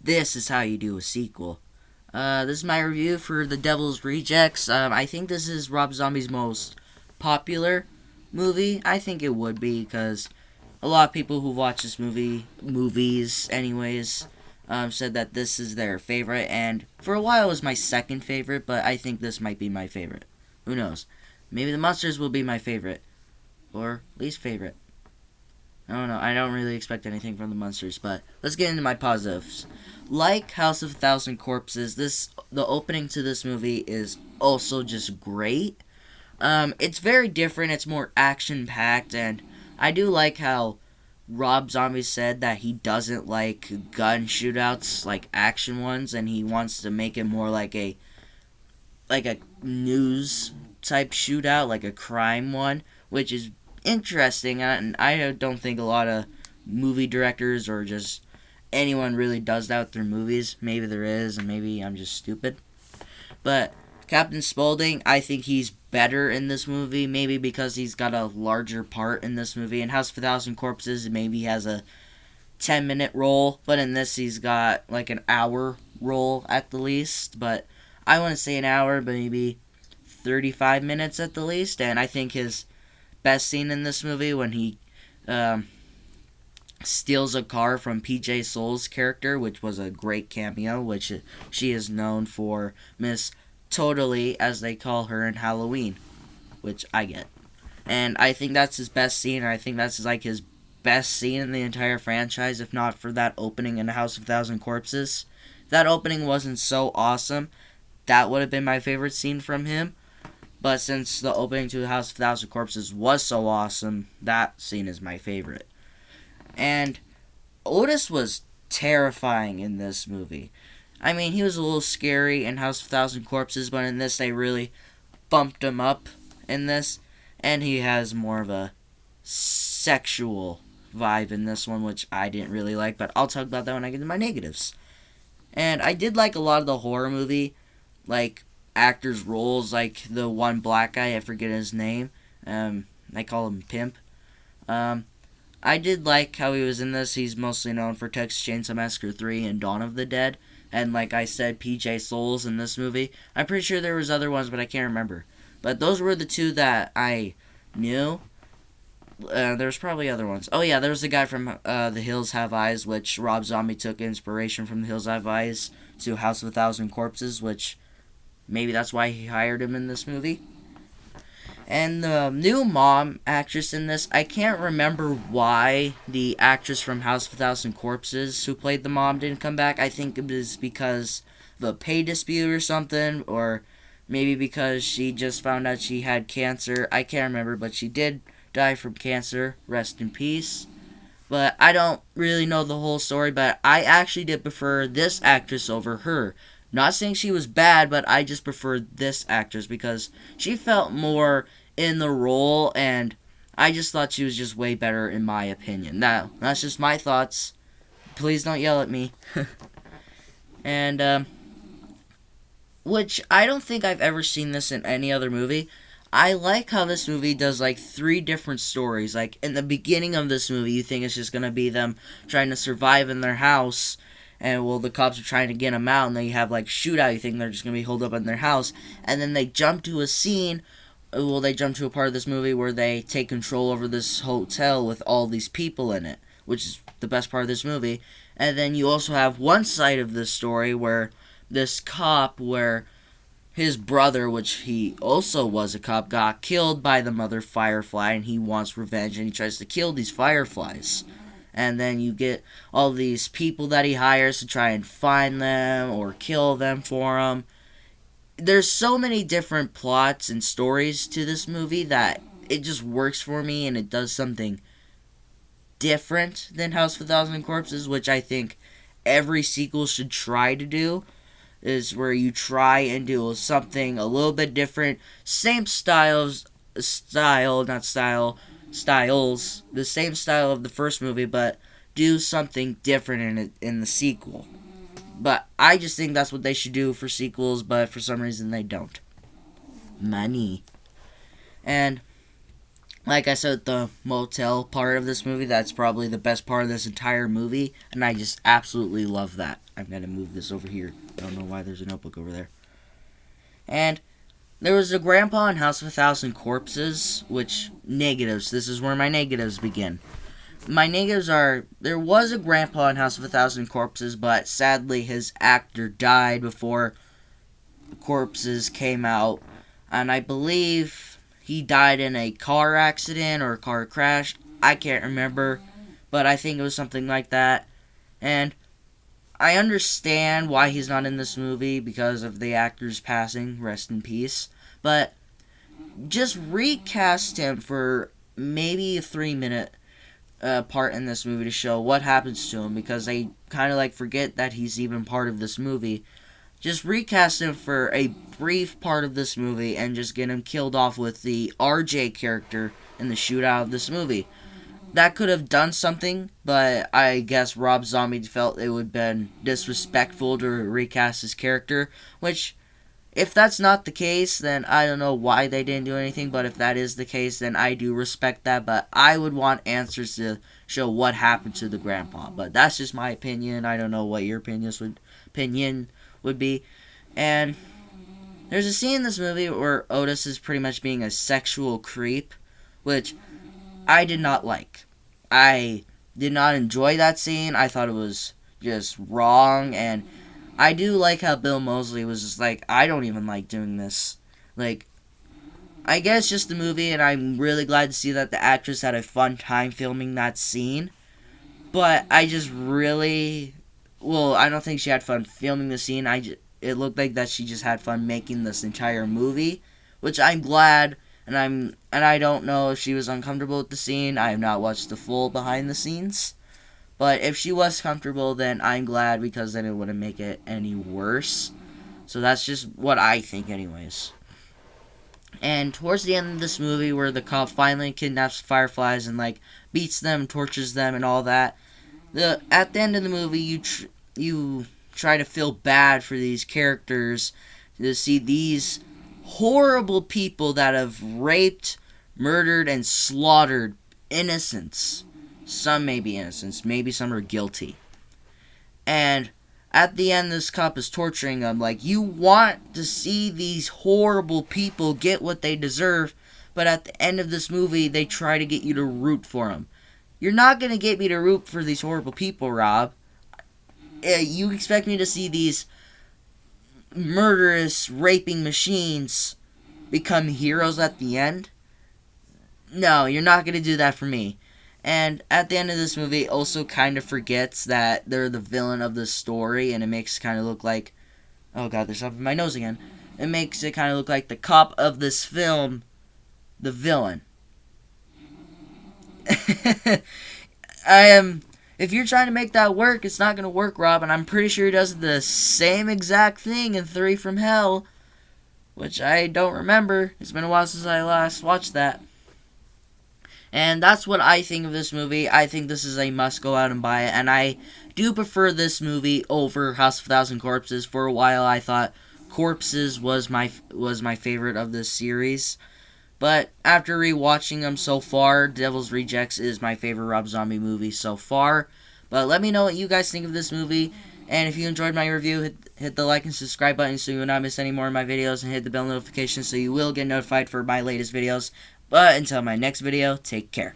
this is how you do a sequel. This is my review for The Devil's Rejects. I think this is Rob Zombie's most popular movie. I think it would be because a lot of people who watch this movies anyways, said that this is their favorite. And for a while it was my second favorite, but I think this might be my favorite. Who knows? Maybe The Monsters will be my favorite. Or least favorite. I don't know. I don't really expect anything from The Monsters, but let's get into my positives. Like House of a Thousand Corpses, the opening to this movie is also just great. It's very different. It's more action packed, and I do like how Rob Zombie said that he doesn't like gun shootouts, like action ones, and he wants to make it more like a news type shootout, like a crime one, which is interesting. And I don't think a lot of movie directors or just anyone really does that with their movies. Maybe there is, and maybe I'm just stupid. But Captain Spaulding, I think he's better in this movie, maybe because he's got a larger part in this movie. In House of a Thousand Corpses, maybe he has a 10-minute role, but in this he's got like an hour role at the least. But I want to say an hour, but maybe 35 minutes at the least. And I think his best scene in this movie when he steals a car from PJ Souls' character, which was a great cameo, which she is known for Miss Totally, as they call her in Halloween, which I get. And I think that's his best scene, or I think that's like his best scene in the entire franchise, if not for that opening in House of Thousand Corpses. If that opening wasn't so awesome, that would have been my favorite scene from him. But since the opening to House of Thousand Corpses was so awesome, that scene is my favorite. And Otis was terrifying in this movie. I mean, he was a little scary in House of Thousand Corpses, but in this they really bumped him up in this. And he has more of a sexual vibe in this one, which I didn't really like, but I'll talk about that when I get to my negatives. And I did like a lot of the horror movie, like actors' roles, like the one black guy, I forget his name. I call him Pimp. I did like how he was in this. He's mostly known for Texas Chainsaw Massacre 3 and Dawn of the Dead. And like I said, PJ Souls in this movie. I'm pretty sure there was other ones, but I can't remember. But those were the two that I knew. There's probably other ones. Oh yeah, there was the guy from The Hills Have Eyes, which Rob Zombie took inspiration from The Hills Have Eyes to House of a Thousand Corpses, which maybe that's why he hired him in this movie. And the new mom actress in this, I can't remember why the actress from House of a Thousand Corpses who played the mom didn't come back. I think it was because of a pay dispute or something, or maybe because she just found out she had cancer. I can't remember, but she did die from cancer. Rest in peace. But I don't really know the whole story, but I actually did prefer this actress over her. Not saying she was bad, but I just preferred this actress because she felt more in the role, and I just thought she was just way better in my opinion. Now, that's just my thoughts. Please don't yell at me. And, which I don't think I've ever seen this in any other movie. I like how this movie does like 3 different stories. Like in the beginning of this movie, you think it's just going to be them trying to survive in their house. And, well, the cops are trying to get them out, and they have, like, shootout. You think they're just going to be holed up in their house. And then they jump to a scene. Well, they jump to a part of this movie where they take control over this hotel with all these people in it, which is the best part of this movie. And then you also have one side of this story where this cop, where his brother, which he also was a cop, got killed by the mother Firefly, and he wants revenge, and he tries to kill these Fireflies. And then you get all these people that he hires to try and find them or kill them for him. There's so many different plots and stories to this movie that it just works for me, and it does something different than House of a Thousand Corpses, which I think every sequel should try to do, is where you try and do something a little bit different. Same styles, the same style of the first movie, but do something different in it in the sequel. But I just think that's what they should do for sequels, but for some reason they don't. Money. And Like I said, the motel part of this movie, that's probably the best part of this entire movie, and I just absolutely love that. I'm going to move this over here. I don't know why there's a notebook over there. And there was a grandpa in House of a Thousand Corpses, which, negatives. This is where my negatives begin. My negatives are, there was a grandpa in House of a Thousand Corpses, but sadly his actor died before Corpses came out. And I believe he died in a car accident or a car crash. I can't remember, but I think it was something like that. And I understand why he's not in this movie because of the actor's passing. Rest in peace. But just recast him for maybe a 3-minute part in this movie to show what happens to him, because they kind of like forget that he's even part of this movie. Just recast him for a brief part of this movie and just get him killed off with the RJ character in the shootout of this movie. That could have done something, but I guess Rob Zombie felt it would have been disrespectful to recast his character, which, if that's not the case, then I don't know why they didn't do anything, but if that is the case, then I do respect that, but I would want answers to show what happened to the grandpa. But that's just my opinion. I don't know what your opinion would be. And there's a scene in this movie where Otis is pretty much being a sexual creep, which I did not like. I did not enjoy that scene. I thought it was just wrong, and I do like how Bill Moseley was just like, I don't even like doing this. Like, I guess just the movie, and I'm really glad to see that the actress had a fun time filming that scene. But I just really, well, I don't think she had fun filming the scene. It looked like that she just had fun making this entire movie, which I'm glad. And I don't know if she was uncomfortable with the scene. I have not watched the full behind the scenes. But if she was comfortable, then I'm glad, because then it wouldn't make it any worse. So that's just what I think anyways. And towards the end of this movie, where the cop finally kidnaps fireflies and like beats them, tortures them, and all that, at the end of the movie, you try to feel bad for these characters, to see these horrible people that have raped, murdered, and slaughtered innocents. Some may be innocents, maybe some are guilty. And at the end, this cop is torturing them. Like, you want to see these horrible people get what they deserve, but at the end of this movie, they try to get you to root for them. You're not going to get me to root for these horrible people, Rob. You expect me to see these murderous, raping machines become heroes at the end? No, you're not going to do that for me. And at the end of this movie, also kind of forgets that they're the villain of the story, and it makes it kind of look like, oh god, there's something in my nose again. It makes it kind of look like the cop of this film, the villain. If you're trying to make that work, it's not going to work, Rob, and I'm pretty sure he does the same exact thing in 3 from Hell, which I don't remember. It's been a while since I last watched that. And that's what I think of this movie. I think this is a must go out and buy it. And I do prefer this movie over House of a Thousand Corpses. For a while, I thought Corpses was my favorite of this series. But after rewatching them so far, Devil's Rejects is my favorite Rob Zombie movie so far. But let me know what you guys think of this movie. And if you enjoyed my review, hit the like and subscribe button so you will not miss any more of my videos. And hit the bell notification so you will get notified for my latest videos. But until my next video, take care.